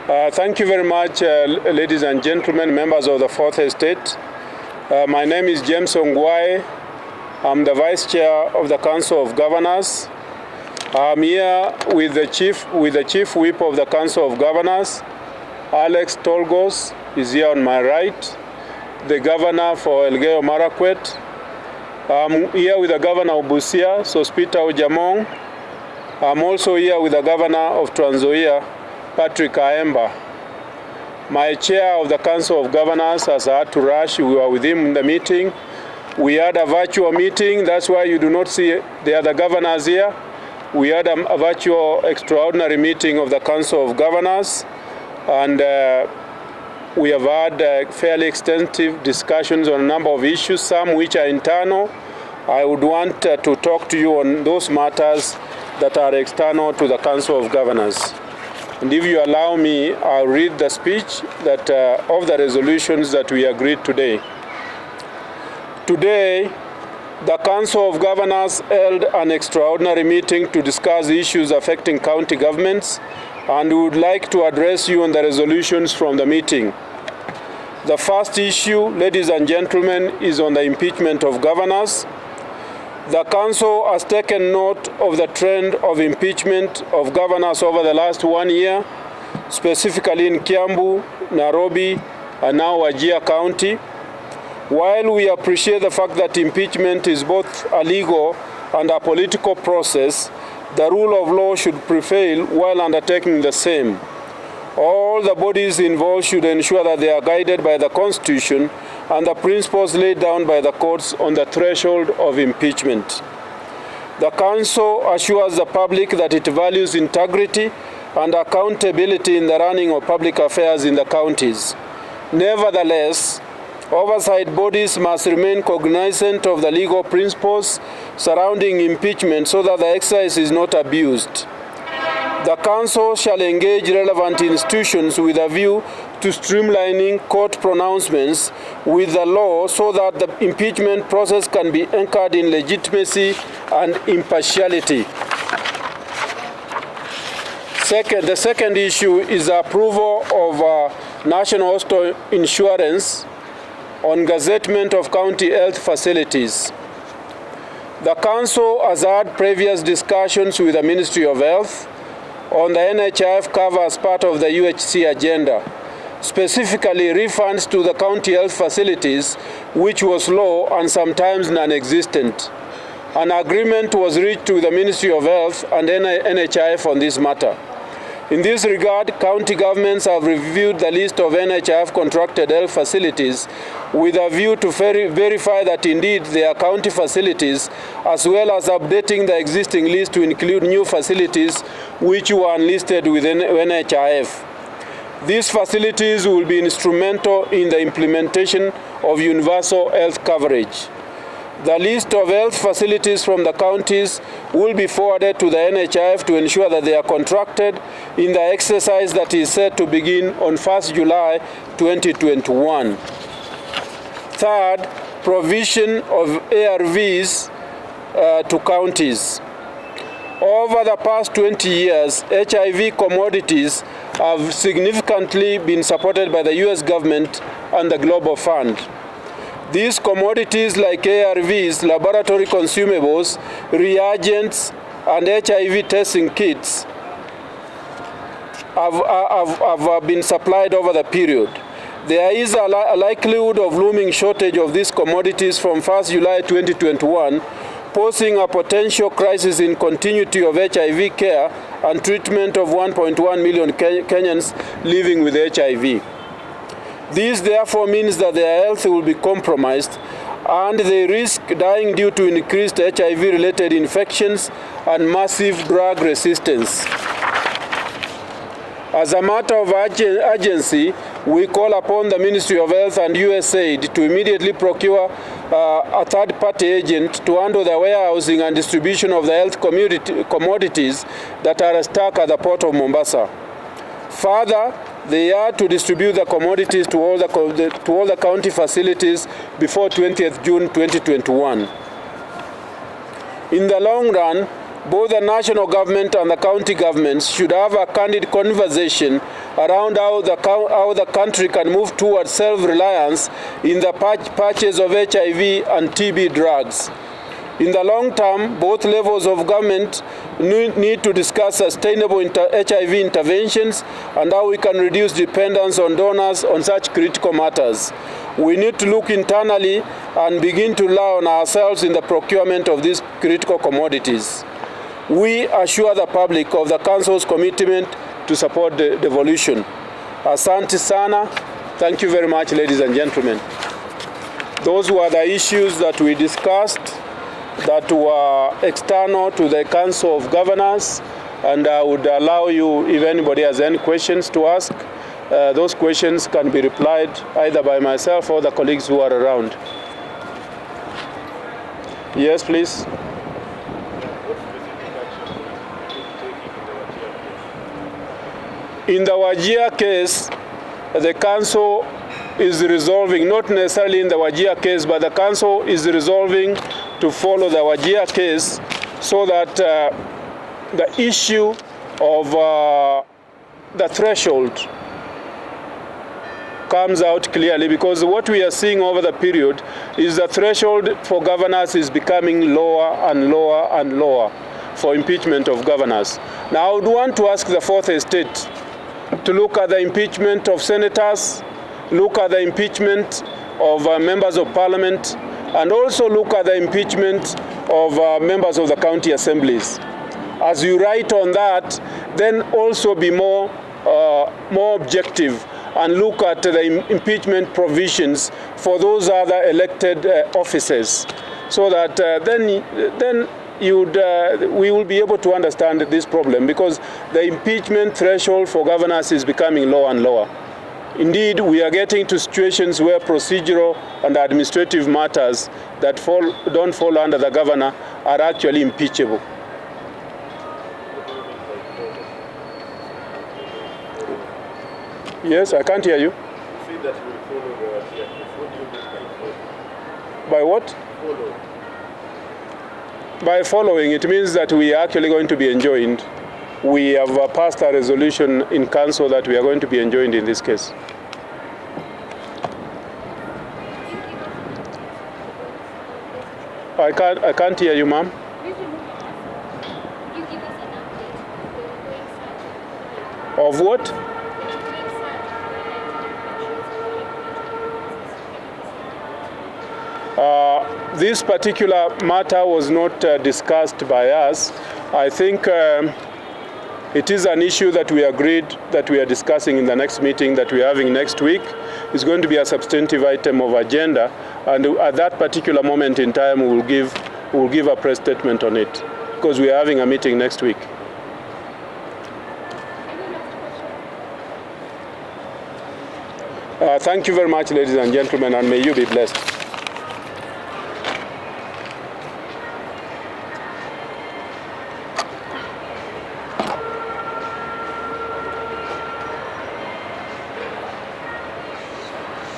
Thank you very much, ladies and gentlemen, members of the Fourth Estate. My name is James Ongwae. I'm the Vice Chair of the Council of Governors. I'm here with the Chief Whip of the Council of Governors, Alex Tolgos, is here on my right, the Governor for Elgeyo Marakwet. I'm here with the Governor of Busia, Sospita Ojamong. I'm also here with the Governor of Trans Nzoia, Patrick Aemba. My chair of the Council of Governors has had to rush. We were with him in the meeting. We had a virtual meeting. That's why you do not see the other governors here. We had a virtual extraordinary meeting of the Council of Governors, and we have had fairly extensive discussions on a number of issues, some which are internal. I would want to talk to you on those matters that are external to the Council of Governors. And if you allow me, I'll read the speech that of the resolutions that we agreed today. Today, the Council of Governors held an extraordinary meeting to discuss issues affecting county governments, and we would like to address you on the resolutions from the meeting. The first issue, ladies and gentlemen, is on the impeachment of governors. The Council has taken note of the trend of impeachment of governors over the last 1 year, specifically in Kiambu, Nairobi, and now Wajir County. While we appreciate the fact that impeachment is both a legal and a political process, the rule of law should prevail while undertaking the same. All the bodies involved should ensure that they are guided by the Constitution and the principles laid down by the courts on the threshold of impeachment. The Council assures the public that it values integrity and accountability in the running of public affairs in the counties. Nevertheless, oversight bodies must remain cognizant of the legal principles surrounding impeachment so that the exercise is not abused. The Council shall engage relevant institutions with a view to streamlining court pronouncements with the law so that the impeachment process can be anchored in legitimacy and impartiality. The second issue is the approval of National Hospital Insurance on gazettement of county health facilities. The Council has had previous discussions with the Ministry of Health on the NHIF cover as part of the UHC agenda, specifically refunds to the county health facilities, which was low and sometimes non-existent. An agreement was reached with the Ministry of Health and NHIF on this matter. In this regard, county governments have reviewed the list of NHIF contracted health facilities with a view to verify that indeed they are county facilities, as well as updating the existing list to include new facilities which were unlisted within NHIF. These facilities will be instrumental in the implementation of universal health coverage. The list of health facilities from the counties will be forwarded to the NHIF to ensure that they are contracted in the exercise that is set to begin on 1st July 2021. Third, provision of ARVs to counties. Over the past 20 years, HIV commodities have significantly been supported by the US government and the Global Fund. These commodities like ARVs, laboratory consumables, reagents, and HIV testing kits have been supplied over the period. There is a likelihood of looming shortage of these commodities from 1st July 2021, posing a potential crisis in continuity of HIV care and treatment of 1.1 million Kenyans living with HIV. This therefore means that their health will be compromised and they risk dying due to increased HIV-related infections and massive drug resistance. As a matter of urgency, we call upon the Ministry of Health and USAID to immediately procure a third-party agent to handle the warehousing and distribution of the health commodities that are stuck at the port of Mombasa. Further, they are to distribute the commodities to all the county facilities before 20th June 2021. In the long run, both the national government and the county governments should have a candid conversation around how the country can move towards self-reliance in the purchase of HIV and TB drugs. In the long term, both levels of government need to discuss sustainable HIV interventions and how we can reduce dependence on donors on such critical matters. We need to look internally and begin to rely on ourselves in the procurement of these critical commodities. We assure the public of the Council's commitment to support the devolution. Asante sana. Thank you very much, ladies and gentlemen. Those were the issues that we discussed that were external to the Council of Governors, and I would allow you, if anybody has any questions to ask, those questions can be replied either by myself or the colleagues who are around. Yes, please. In the Wajir case, the Council is resolving, not necessarily in the Wajir case, but the Council is resolving to follow the Wajir case so that the issue of the threshold comes out clearly, because what we are seeing over the period is the threshold for governors is becoming lower and lower and lower for impeachment of governors. Now, I would want to ask the Fourth Estate to look at the impeachment of senators, look at the impeachment of members of parliament, and also look at the impeachment of members of the county assemblies. As you write on that, then also be more objective and look at the impeachment provisions for those other elected officers, so that then we will be able to understand this problem, because the impeachment threshold for governors is becoming lower and lower. Indeed, we are getting to situations where procedural and administrative matters that don't fall under the governor are actually impeachable. Yes, I can't hear you. You say that you will follow the TFF. What do you mean by follow? By what? Follow. By following, it means that we are actually going to be enjoined. We have passed a resolution in council that we are going to be enjoined in this case. I can't hear you, ma'am. Of what? This particular matter was not discussed by us. I think it is an issue that we agreed that we are discussing in the next meeting that we are having next week. It's going to be a substantive item of agenda, and at that particular moment in time we will give a press statement on it, because we are having a meeting next week. Thank you very much, ladies and gentlemen, and may you be blessed.